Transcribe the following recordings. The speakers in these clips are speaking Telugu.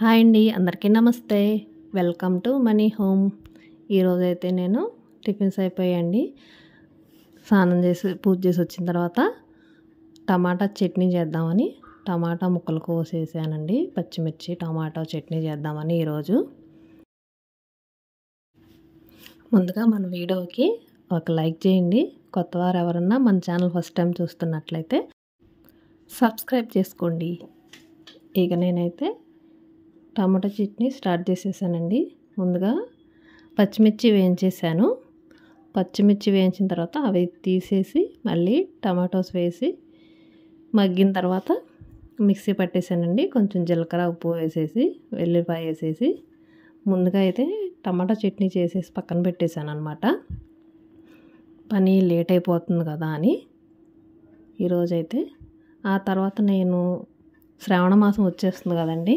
హాయ్ అండి, అందరికీ నమస్తే. Welcome to money home. ఈరోజైతే నేను టిఫిన్స్ అయిపోయాయండి. స్నానం చేసి పూజ చేసి వచ్చిన తర్వాత టమాటా చట్నీ చేద్దామని టమాటా ముక్కలు కోసేసానండి. పచ్చిమిర్చి టమాటా చట్నీ చేద్దామని ఈరోజు. ముందుగా మన వీడియోకి ఒక లైక్ చేయండి. కొత్త వారు ఎవరన్నా మన ఛానల్ ఫస్ట్ టైం చూస్తున్నట్లయితే సబ్స్క్రైబ్ చేసుకోండి. ఇక నేనైతే టమాటా చట్నీ స్టార్ట్ చేసేసానండి. ముందుగా పచ్చిమిర్చి వేయించేసాను. పచ్చిమిర్చి వేయించిన తర్వాత అవి తీసేసి మళ్ళీ టమాటోస్ వేసి మగ్గిన తర్వాత మిక్సీ పట్టేసానండి. కొంచెం జీలకర్ర ఉప్పు వేసేసి వెల్లిపాయ వేసేసి ముందుగా అయితే టమాటా చట్నీ చేసేసి పక్కన పెట్టేశాను అనమాట. పని లేట్ అయిపోతుంది కదా అని ఈరోజైతే. ఆ తర్వాత నేను శ్రావణ మాసం వచ్చేస్తుంది కదండి,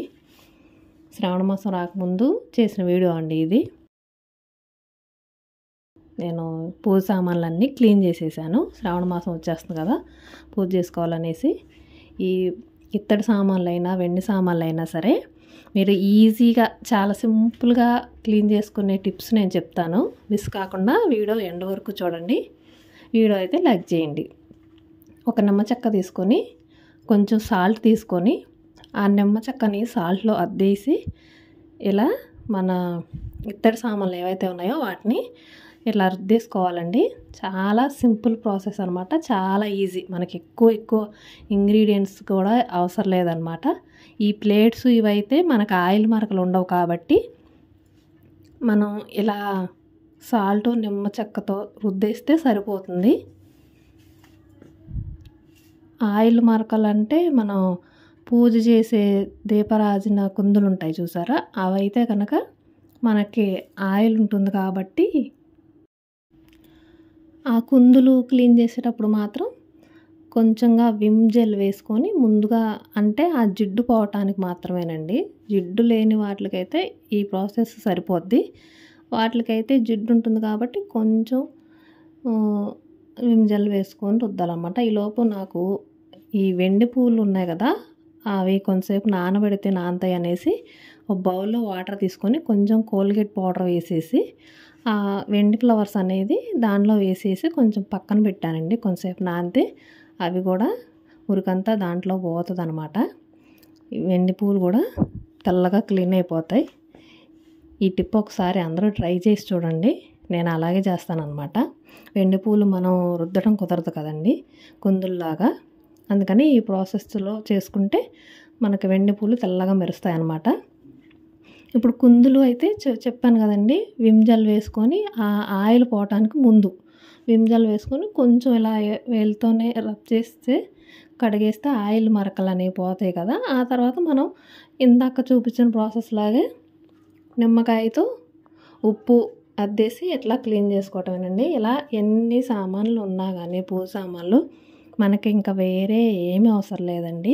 శ్రావణ మాసం రాకముందు చేసిన వీడియో అండి ఇది. నేను పూజ సామాన్లన్నీ క్లీన్ చేసేసాను. శ్రావణ మాసం వచ్చేస్తుంది కదా, పూజ చేసుకోవాలనేసి. ఈ ఇత్తడి సామాన్లు అయినా వెండి సామాన్లు అయినా సరే మీరు ఈజీగా చాలా సింపుల్గా క్లీన్ చేసుకునే టిప్స్ నేను చెప్తాను. మిస్ కాకుండా వీడియో ఎండ్ వరకు చూడండి. వీడియో అయితే లైక్ చేయండి. ఒక నిమ్మ చెక్క తీసుకొని కొంచెం సాల్ట్ తీసుకొని ఆ నిమ్మ చెక్కని సాల్ట్లో అద్దేసి ఇలా మన ఇత్తడి సామాన్లు ఏవైతే ఉన్నాయో వాటిని ఇట్లా రుద్దేసుకోవాలండి. చాలా సింపుల్ ప్రాసెస్ అనమాట, చాలా ఈజీ. మనకి ఎక్కువ ఇంగ్రీడియంట్స్ కూడా అవసరం లేదనమాట. ఈ ప్లేట్స్ ఇవైతే మనకు ఆయిల్ మరకలు ఉండవు కాబట్టి మనం ఇలా సాల్ట్ నిమ్మ చెక్కతో రుద్దేస్తే సరిపోతుంది. ఆయిల్ మరకలు అంటే మనం పూజ చేసే దీపారాజన కుందులు ఉంటాయి చూసారా, అవైతే కనుక మనకి ఆయిల్ ఉంటుంది కాబట్టి ఆ కుందులు క్లీన్ చేసేటప్పుడు మాత్రం కొంచెంగా విమ్ జెల్ వేసుకొని ముందుగా, అంటే ఆ జిడ్డు పోవటానికి మాత్రమేనండి. జిడ్డు లేని వాటికైతే ఈ ప్రాసెస్ సరిపోద్ది. వాటికైతే జిడ్డు ఉంటుంది కాబట్టి కొంచెం విమ్ జెల్ వేసుకొని రుద్దాలన్నమాట. ఈలోపు నాకు ఈ వెండి పూలు ఉన్నాయి కదా, అవి కొంతసేపు నానబెడితే నానతాయి అనేసి ఒక బౌల్లో వాటర్ తీసుకొని కొంచెం కోల్గేట్ పౌడర్ వేసేసి ఆ వెండి ఫ్లవర్స్ అనేది దానిలో వేసేసి కొంచెం పక్కన పెట్టానండి. కొంతసేపు నానితే అవి కూడా మురికంతా దాంట్లో పోతుంది అనమాట. వెండి పూలు కూడా తెల్లగా క్లీన్ అయిపోతాయి. ఈ టిప్ ఒకసారి అందరూ ట్రై చేసి చూడండి. నేను అలాగే చేస్తానన్నమాట. వెండి పూలు మనం రుద్దడం కుదరదు కదండి కుందుల్లాగా, అందుకని ఈ ప్రాసెస్లో చేసుకుంటే మనకి వెండి పూలు తెల్లగా మెరుస్తాయి అన్నమాట. ఇప్పుడు కుందులు అయితే చెప్పాను కదండి, విమ్ జెల్ వేసుకొని ఆ ఆయిల్ పోవటానికి ముందు విమ్ జెల్ వేసుకొని కొంచెం ఇలా వేలుతోనే రబ్ చేస్తే కడిగేస్తే ఆయిల్ మరకలు అనేవి పోతాయి కదా. ఆ తర్వాత మనం ఇందాక చూపించిన ప్రాసెస్ లాగే నిమ్మకాయతో ఉప్పు అద్దేసి ఎట్లా క్లీన్ చేసుకోవటమేనండి. ఇలా ఎన్ని సామాన్లు ఉన్నా కానీ పూజ సామాన్లు మనకి ఇంకా వేరే ఏమీ అవసరం లేదండి.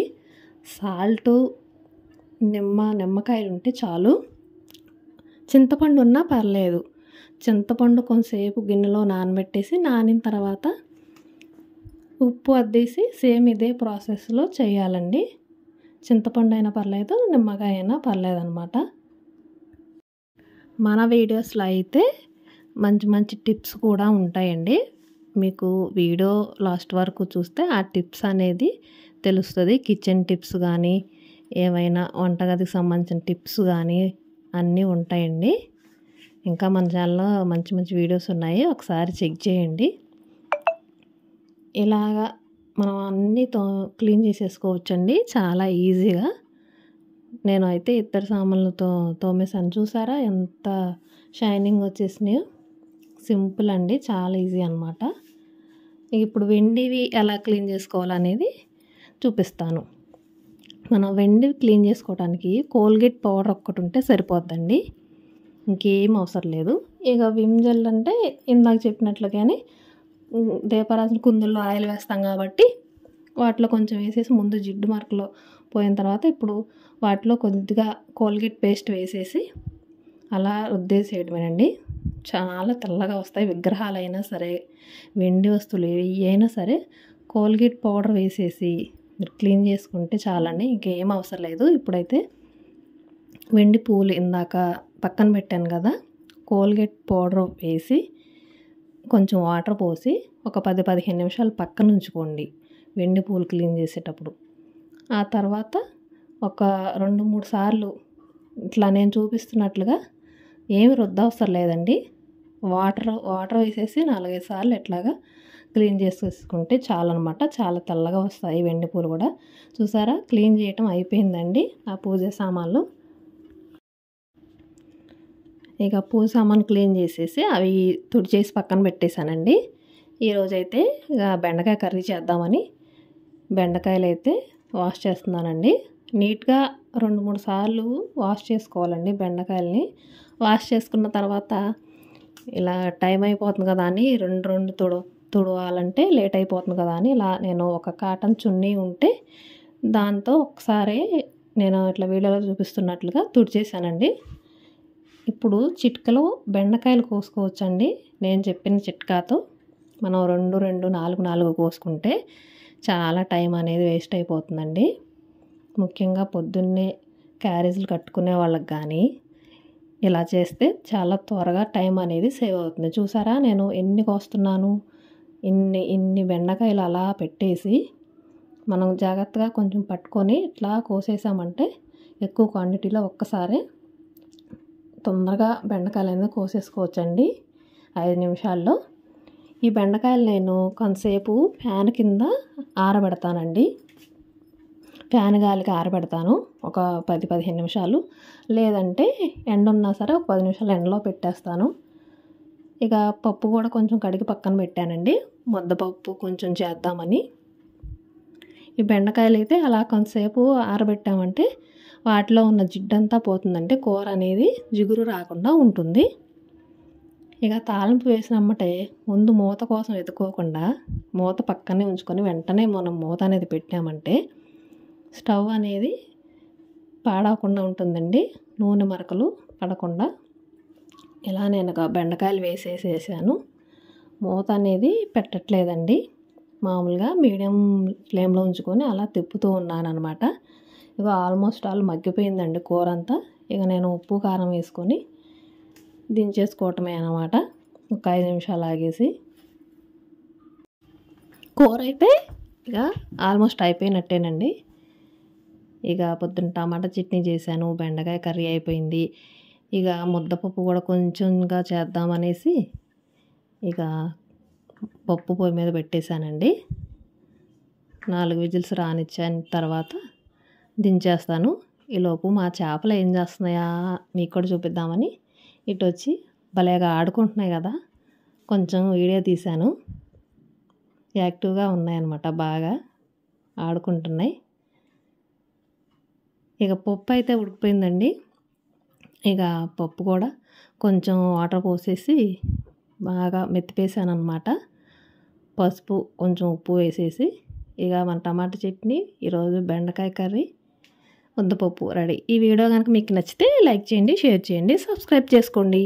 సాల్టు నిమ్మకాయలు ఉంటే చాలు. చింతపండు ఉన్నా పర్లేదు. చింతపండు కొంతసేపు గిన్నెలో నానబెట్టేసి నానిన తర్వాత ఉప్పు అద్దేసి సేమ్ ఇదే ప్రాసెస్లో చేయాలండి. చింతపండు అయినా పర్లేదు, నిమ్మకాయ అయినా పర్లేదు అనమాట. మన వీడియోస్లో అయితే మంచి టిప్స్ కూడా ఉంటాయండి. మీకు వీడియో లాస్ట్ వరకు చూస్తే ఆ టిప్స్ అనేది తెలుస్తుంది. కిచెన్ టిప్స్ కానీ ఏమైనా వంటగదికి సంబంధించిన టిప్స్ కానీ అన్నీ ఉంటాయండి. ఇంకా మన ఛానల్లో మంచి వీడియోస్ ఉన్నాయి, ఒకసారి చెక్ చేయండి. ఇలాగా మనం అన్నీ క్లీన్ చేసేసుకోవచ్చండి చాలా ఈజీగా. నేను అయితే ఇత్తడి సామాన్లతో తోమేసాను, చూసారా ఎంత షైనింగ్ వచ్చేసినాయో. సింపుల్ అండి, చాలా ఈజీ అనమాట. ఇప్పుడు వెండివి ఎలా క్లీన్ చేసుకోవాలనేది చూపిస్తాను. మనం వెండివి క్లీన్ చేసుకోవడానికి కోల్గేట్ పౌడర్ ఒక్కటి ఉంటే సరిపోద్దండి, ఇంకేం అవసరం లేదు. ఇక విమ్ జెల్ అంటే ఇందాక చెప్పినట్లుగానే దీపారాజన కుందుల్లో ఆయిల్ వేస్తాం కాబట్టి వాటిలో కొంచెం వేసేసి ముందు జిడ్డు మార్కులో పోయిన తర్వాత ఇప్పుడు వాటిలో కొద్దిగా కోల్గేట్ పేస్ట్ వేసేసి అలా రుద్దేసేయడమేనండి. చాలా తెల్లగా వస్తాయి. విగ్రహాలైనా సరే వెండి వస్తువులు ఏవైనా సరే కోల్గేట్ పౌడర్ వేసేసి మీరు క్లీన్ చేసుకుంటే చాలండి, ఇంకేం అవసరం లేదు. ఇప్పుడైతే వెండి పూలు ఇందాక పక్కన పెట్టాను కదా, కోల్గేట్ పౌడర్ వేసి కొంచెం వాటర్ పోసి ఒక 10-15 నిమిషాలు పక్కన ఉంచుకోండి వెండి పూలు క్లీన్ చేసేటప్పుడు. ఆ తర్వాత ఒక 2-3 సార్లు ఇట్లా నేను చూపిస్తున్నట్లుగా ఏమి రుద్దవసరం లేదండి, వాటర్ వేసేసి 4-5 సార్లు ఇట్లాగా క్లీన్ చేసేసుకుంటే చాలన్నమాట. చాలా తెల్లగా వస్తాయి వెండి పూలు కూడా. చూసారా, క్లీన్ చేయటం అయిపోయిందండి ఆ పూజ సామాన్లు. ఇక పూజ సామాన్లు క్లీన్ చేసేసి అవి తుడిచేసి పక్కన పెట్టేశానండి. ఈరోజైతే ఇక బెండకాయ కర్రీ చేద్దామని బెండకాయలు అయితే వాష్ చేస్తున్నానండి. నీట్గా 2-3 సార్లు వాష్ చేసుకోవాలండి బెండకాయలని. వాష్ చేసుకున్న తర్వాత ఇలా టైం అయిపోతుంది కదా అని రెండు తుడవాలంటే లేట్ అయిపోతుంది కదా అని ఇలా నేను ఒక కాటన్ చున్నీ ఉంటే దాంతో ఒకసారి నేను ఇట్లా వీడియోలో చూపిస్తున్నట్లుగా తుడిచేసానండి. ఇప్పుడు చిట్కలో బెండకాయలు కోసుకోవచ్చండి. నేను చెప్పిన చిట్కాతో మనం 2 4 కోసుకుంటే చాలా టైం అనేది వేస్ట్ అయిపోతుందండి. ముఖ్యంగా పొద్దున్నే క్యారేజీలు కట్టుకునే వాళ్ళకి కానీ ఇలా చేస్తే చాలా త్వరగా టైం అనేది సేవ్ అవుతుంది. చూసారా, నేను ఎన్ని కోస్తున్నాను, ఇన్ని బెండకాయలు అలా పెట్టేసి మనం జాగ్రత్తగా కొంచెం పట్టుకొని ఇట్లా కోసేసామంటే ఎక్కువ క్వాంటిటీలో ఒక్కసారి తొందరగా బెండకాయలు అనేది కోసేసుకోవచ్చండి 5 నిమిషాల్లో. ఈ బెండకాయలు నేను కొంతసేపు ఫ్యాన్ కింద ఆరబెడతానండి. ఫ్యాన్ గాలికి ఆరబెడతాను ఒక 10-15 నిమిషాలు. లేదంటే ఎండ ఉన్నా సరే ఒక 10 నిమిషాలు ఎండలో పెట్టేస్తాను. ఇక పప్పు కూడా కొంచెం కడిగి పక్కన పెట్టానండి, ముద్దపప్పు కొంచెం చేద్దామని. ఈ బెండకాయలు అయితే అలా కొంతసేపు ఆరబెట్టామంటే వాటిలో ఉన్న జిడ్డంతా పోతుందంటే కూర అనేది జిగురు రాకుండా ఉంటుంది. ఇక తాలింపు వేసినమ్మటే ముందు మూత కోసం ఎత్తుకోకుండా మూత పక్కనే ఉంచుకొని వెంటనే మనం మూత అనేది పెట్టామంటే స్టవ్ అనేది పాడవకుండా ఉంటుందండి, నూనె మరకలు పడకుండా. ఇలా నేను బెండకాయలు వేసేసాను. మూత అనేది పెట్టట్లేదండి, మామూలుగా మీడియం ఫ్లేమ్లో ఉంచుకొని అలా తిప్పుతూ ఉన్నాను అనమాట. ఇక ఆల్మోస్ట్ ఆల్ మగ్గిపోయిందండి కూర అంతా. ఇక నేను ఉప్పు కారం వేసుకొని దించేసుకోవటమే అన్నమాట. ఒక 5 నిమిషాలు ఆగేసి కూర అయితే ఇక ఆల్మోస్ట్ అయిపోయినట్టేనండి. ఇక పొద్దున్న టమాటా చట్నీ చేశాను, బెండకాయ కర్రీ అయిపోయింది. ఇక ముద్దపప్పు కూడా కొంచెంగా చేద్దామనేసి ఇక పప్పు పొయ్యి మీద పెట్టేశానండి. 4 విజిల్స్ రానిచ్చిన తర్వాత దించేస్తాను. ఈలోపు మా చేపలు ఏం చేస్తున్నాయా మీకు కూడా చూపిద్దామని ఇటు వచ్చి భలేగా ఆడుకుంటున్నాయి కదా, కొంచెం వీడియో తీశాను. యాక్టివ్గా ఉన్నాయన్నమాట, బాగా ఆడుకుంటున్నాయి. ఇక పప్పు అయితే ఉడికిపోయిందండి. ఇక పప్పు కూడా కొంచెం వాటర్ పోసేసి బాగా మెత్తిపేసాను అనమాట. పసుపు కొంచెం ఉప్పు వేసేసి ఇక మన టమాటా చట్నీ, ఈరోజు బెండకాయ కర్రీ, ముద్దపప్పు రెడీ. ఈ వీడియో కనుక మీకు నచ్చితే లైక్ చేయండి, షేర్ చేయండి, సబ్స్క్రైబ్ చేసుకోండి.